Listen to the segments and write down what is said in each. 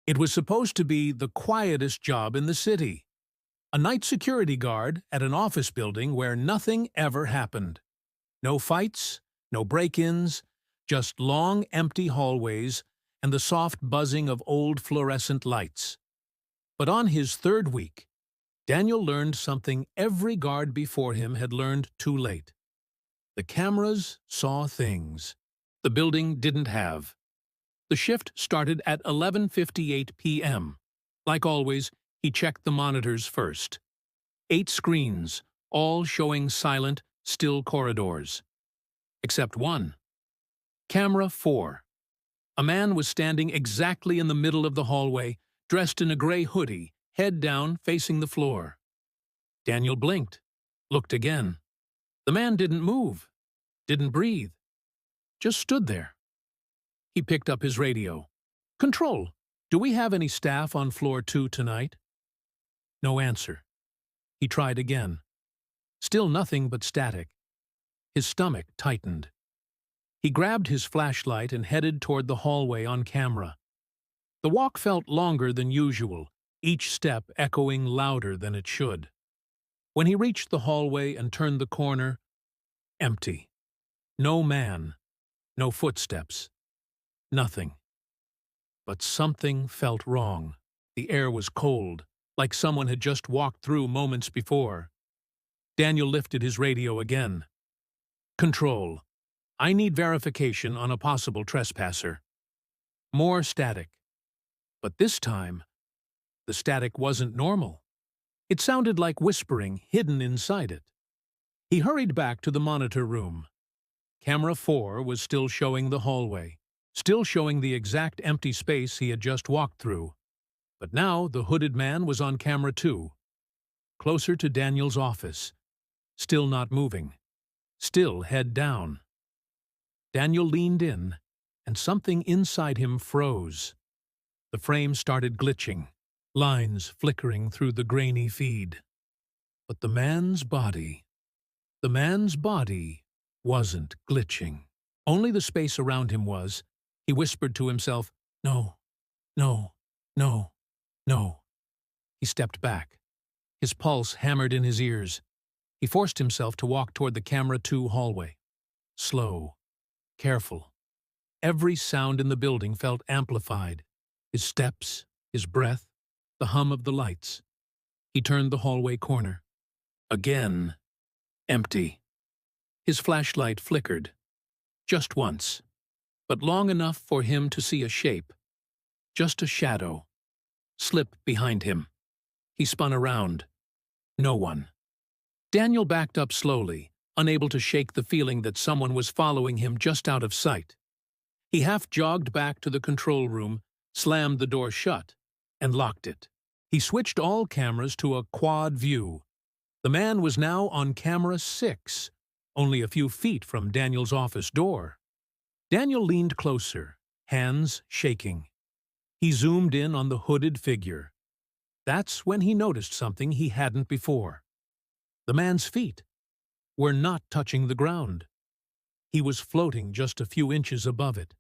It was supposed to be the quietest job in the city. A night security guard at an office building where nothing ever happened. No fights, no break-ins, just long, empty hallways and the soft buzzing of old fluorescent lights. But on his third week, Daniel learned something every guard before him had learned too late. The cameras saw things the building didn't have. The shift started at 11:58 p.m. Like always, he checked the monitors first. 8 screens, all showing silent, still corridors. Except one. Camera 4. A man was standing exactly in the middle of the hallway, dressed in a gray hoodie, head down, facing the floor. Daniel blinked, looked again. The man didn't move, didn't breathe, just stood there. He picked up his radio. "Control, do we have any staff on floor 2 tonight?" No answer. He tried again. Still nothing but static. His stomach tightened. He grabbed his flashlight and headed toward the hallway on camera. The walk felt longer than usual, each step echoing louder than it should. When he reached the hallway and turned the corner, empty. No man, no footsteps, nothing. But something felt wrong. The air was cold, like someone had just walked through moments before. Daniel lifted his radio again. "Control, I need verification on a possible trespasser." More static. But this time, the static wasn't normal. It sounded like whispering hidden inside it. He hurried back to the monitor room. Camera 4 was still showing the hallway, still showing the exact empty space he had just walked through. But now the hooded man was on camera 2, closer to Daniel's office, still not moving, still head down. Daniel leaned in, and something inside him froze. The frame started glitching, lines flickering through the grainy feed. But the man's body wasn't glitching. Only the space around him was. He whispered to himself, "No, no, no, no." He stepped back. His pulse hammered in his ears. He forced himself to walk toward the camera 2 hallway. Slow, careful. Every sound in the building felt amplified. His steps, his breath, the hum of the lights. He turned the hallway corner. Again, empty. His flashlight flickered. Just once, but long enough for him to see a shape. Just a shadow. Slip behind him. He spun around. No one. Daniel backed up slowly, unable to shake the feeling that someone was following him just out of sight. He half jogged back to the control room, slammed the door shut, and locked it. He switched all cameras to a quad view. The man was now on camera 6, only a few feet from Daniel's office door. Daniel leaned closer, hands shaking. He zoomed in on the hooded figure. That's when he noticed something he hadn't before. The man's feet were not touching the ground. He was floating just a few inches above it.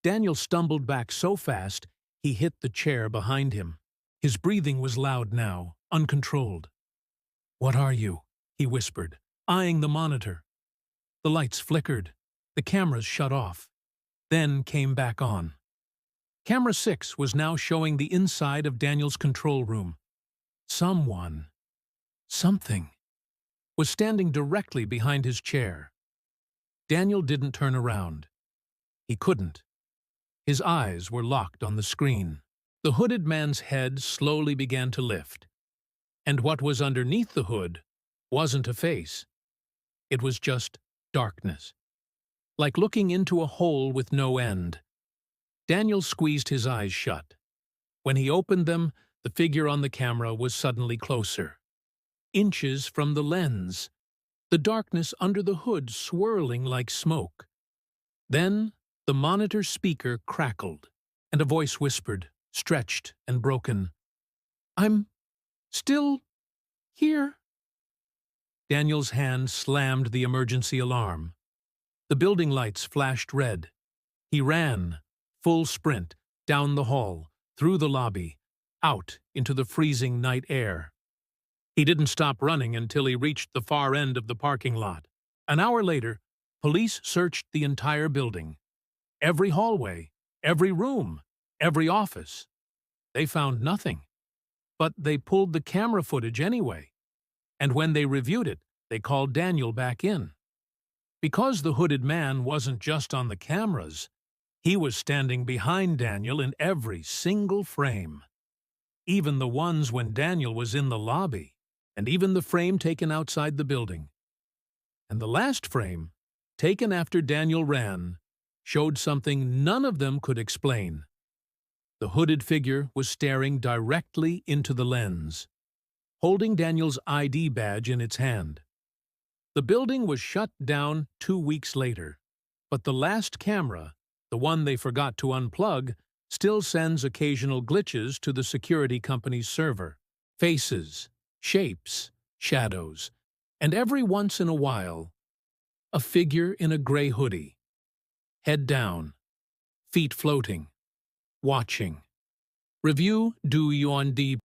Daniel stumbled back so fast he hit the chair behind him. His breathing was loud now, uncontrolled. "What are you?" he whispered, eyeing the monitor. The lights flickered. The cameras shut off, then came back on. Camera 6 was now showing the inside of Daniel's control room. Something, was standing directly behind his chair. Daniel didn't turn around. He couldn't. His eyes were locked on the screen. The hooded man's head slowly began to lift. And what was underneath the hood wasn't a face. It was just darkness. Like looking into a hole with no end. Daniel squeezed his eyes shut. When he opened them, the figure on the camera was suddenly closer. Inches from the lens. The darkness under the hood swirling like smoke. Then the monitor speaker crackled, and a voice whispered, stretched and broken, "I'm still here." Daniel's hand slammed the emergency alarm. The building lights flashed red. He ran, full sprint, down the hall, through the lobby, out into the freezing night air. He didn't stop running until he reached the far end of the parking lot. An hour later, police searched the entire building. Every hallway, every room, every office. They found nothing. But they pulled the camera footage anyway. And when they reviewed it, they called Daniel back in. Because the hooded man wasn't just on the cameras, he was standing behind Daniel in every single frame. Even the ones when Daniel was in the lobby, and even the frame taken outside the building. And the last frame, taken after Daniel ran, showed something none of them could explain. The hooded figure was staring directly into the lens, holding Daniel's ID badge in its hand. The building was shut down 2 weeks later, but the last camera, the one they forgot to unplug, still sends occasional glitches to the security company's server. Faces, shapes, shadows, and every once in a while, a figure in a gray hoodie, head down, feet floating, watching. Review Du Yuan Di